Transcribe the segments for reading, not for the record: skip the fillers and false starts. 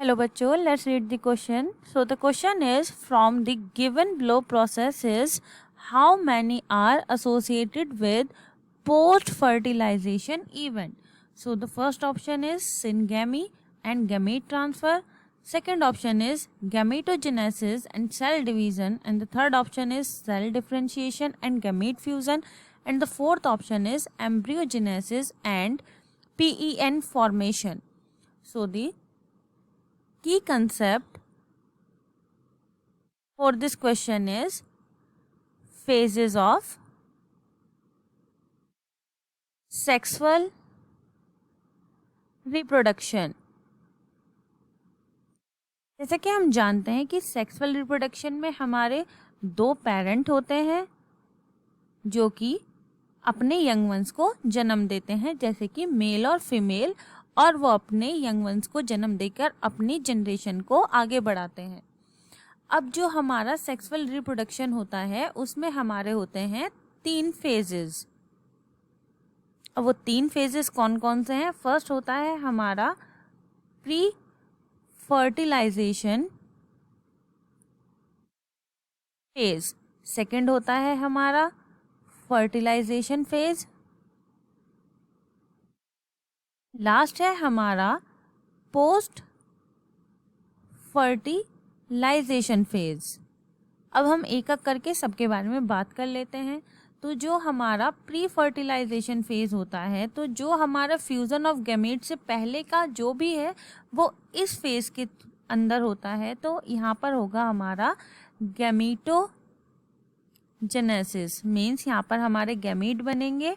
Hello बच्चों, let's read the question. So the question is, from the given below processes, how many are associated with post fertilization event? So the first option is syngamy and gamete transfer. Second option is gametogenesis and cell division, and the third option is cell differentiation and gamete fusion, and the fourth option is embryogenesis and PEN formation. So the key concept for this question is phases of sexual reproduction. जैसा कि हम जानते हैं कि sexual reproduction में हमारे दो parent होते हैं जो कि अपने यंग वंस को जन्म देते हैं, जैसे कि मेल और फीमेल, और वो अपने यंग वंस को जन्म देकर अपनी जनरेशन को आगे बढ़ाते हैं। अब जो हमारा सेक्सुअल रिप्रोडक्शन होता है उसमें हमारे होते हैं 3 फेजेस। अब वो 3 फेजेस कौन कौन से हैं? फर्स्ट होता है हमारा प्री फर्टिलाइजेशन फेज, सेकंड होता है हमारा फर्टिलाइजेशन फेज, लास्ट है हमारा पोस्ट फर्टिलाइजेशन फेज। अब हम एक एक करके सबके बारे में बात कर लेते हैं। तो जो हमारा प्री फर्टिलाइजेशन फेज होता है, तो जो हमारा फ्यूजन ऑफ गैमेट से पहले का जो भी है वो इस फेज के अंदर होता है। तो यहाँ पर होगा हमारा गैमेटोजेनेसिस, मीन्स यहाँ पर हमारे गैमेट बनेंगे,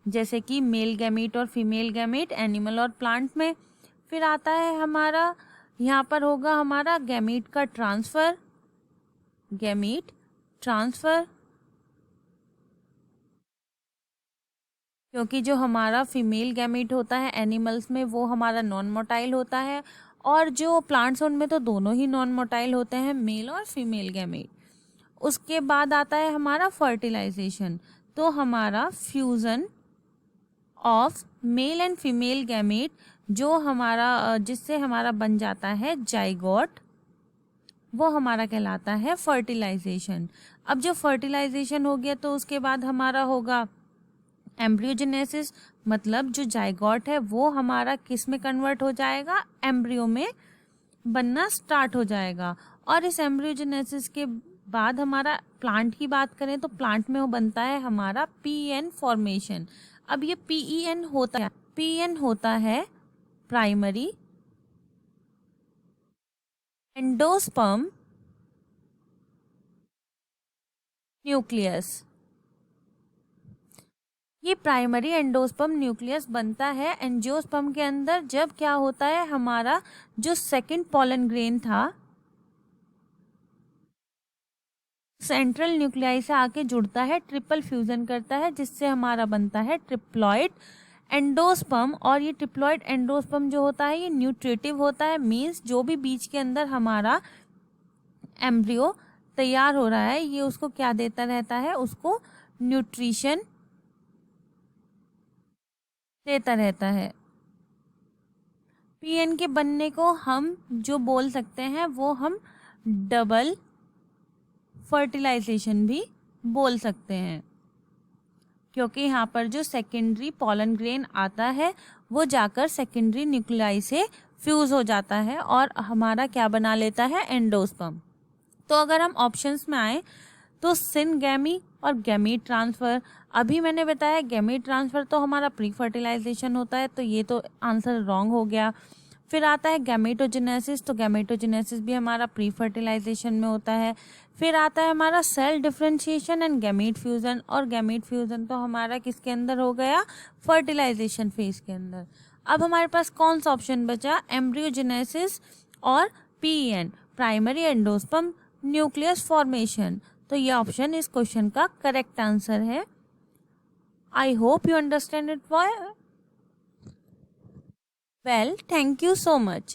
जैसे कि मेल गैमेट और फीमेल गैमेट एनिमल और प्लांट में। फिर आता है हमारा, यहाँ पर होगा हमारा गैमेट का ट्रांसफ़र, गैमेट ट्रांसफ़र, क्योंकि जो हमारा फीमेल गैमेट होता है एनिमल्स में वो हमारा नॉन मोटाइल होता है, और जो प्लांट्स उनमें तो दोनों ही नॉन मोटाइल होते हैं, मेल और फीमेल गैमेट। उसके बाद आता है हमारा फर्टिलाइजेशन, तो हमारा fusion of male and female gamete जो हमारा जिससे हमारा बन जाता है जाइगोट, वो हमारा कहलाता है फर्टिलाइजेशन। अब जो फर्टिलाइजेशन हो गया तो उसके बाद हमारा होगा एम्ब्रियोजेनेसिस, मतलब जो जाइगोट है वो हमारा किस में कन्वर्ट हो जाएगा? एम्ब्रियो में बनना स्टार्ट हो जाएगा। और इस एम्ब्रियोजेनेसिस के बाद हमारा प्लांट की बात करें तो प्लांट में वो बनता है हमारा पीएन फॉर्मेशन। अब ये पीईएन होता है, पीएन होता है प्राइमरी एंडोस्पर्म न्यूक्लियस। ये प्राइमरी एंडोस्पर्म न्यूक्लियस बनता है एंजियोस्पर्म के अंदर जब क्या होता है, हमारा जो सेकंड पॉलन ग्रेन था सेंट्रल न्यूक्लियाई से आके जुड़ता है, ट्रिपल फ्यूजन करता है, जिससे हमारा बनता है ट्रिप्लॉइड एंडोस्पर्म। और ये ट्रिप्लॉइड एंडोस्पर्म जो होता है ये न्यूट्रिटिव होता है, मीन्स जो भी बीज के अंदर हमारा एम्ब्रियो तैयार हो रहा है ये उसको क्या देता रहता है? उसको न्यूट्रिशन देता रहता है। पीएन के बनने को हम जो बोल सकते हैं वो हम डबल फर्टिलाइजेशन भी बोल सकते हैं, क्योंकि यहाँ पर जो सेकेंडरी पॉलन ग्रेन आता है वो जाकर सेकेंडरी न्यूक्लियाई से फ्यूज हो जाता है और हमारा क्या बना लेता है? एंडोस्पर्म। तो अगर हम ऑप्शंस में आए तो सिनगैमी और गैमेट ट्रांसफ़र। अभी मैंने बताया गैमेट ट्रांसफ़र तो हमारा प्री फर्टिलाइजेशन होता है, तो ये तो आंसर रॉन्ग हो गया। फिर आता है गैमेटोजेनेसिस, तो गैमेटोजेनेसिस भी हमारा प्री फर्टिलाइजेशन में होता है। फिर आता है हमारा cell differentiation and gamete fusion, और गैमेट फ्यूज़न तो हमारा किसके अंदर हो गया? फर्टिलाइजेशन फेज के अंदर। अब हमारे पास कौन सा ऑप्शन बचा? एम्ब्रियोजेनेसिस और PN, primary endosperm nucleus formation. तो ये ऑप्शन इस क्वेश्चन का करेक्ट आंसर है। I hope you understand it well. Thank you so much.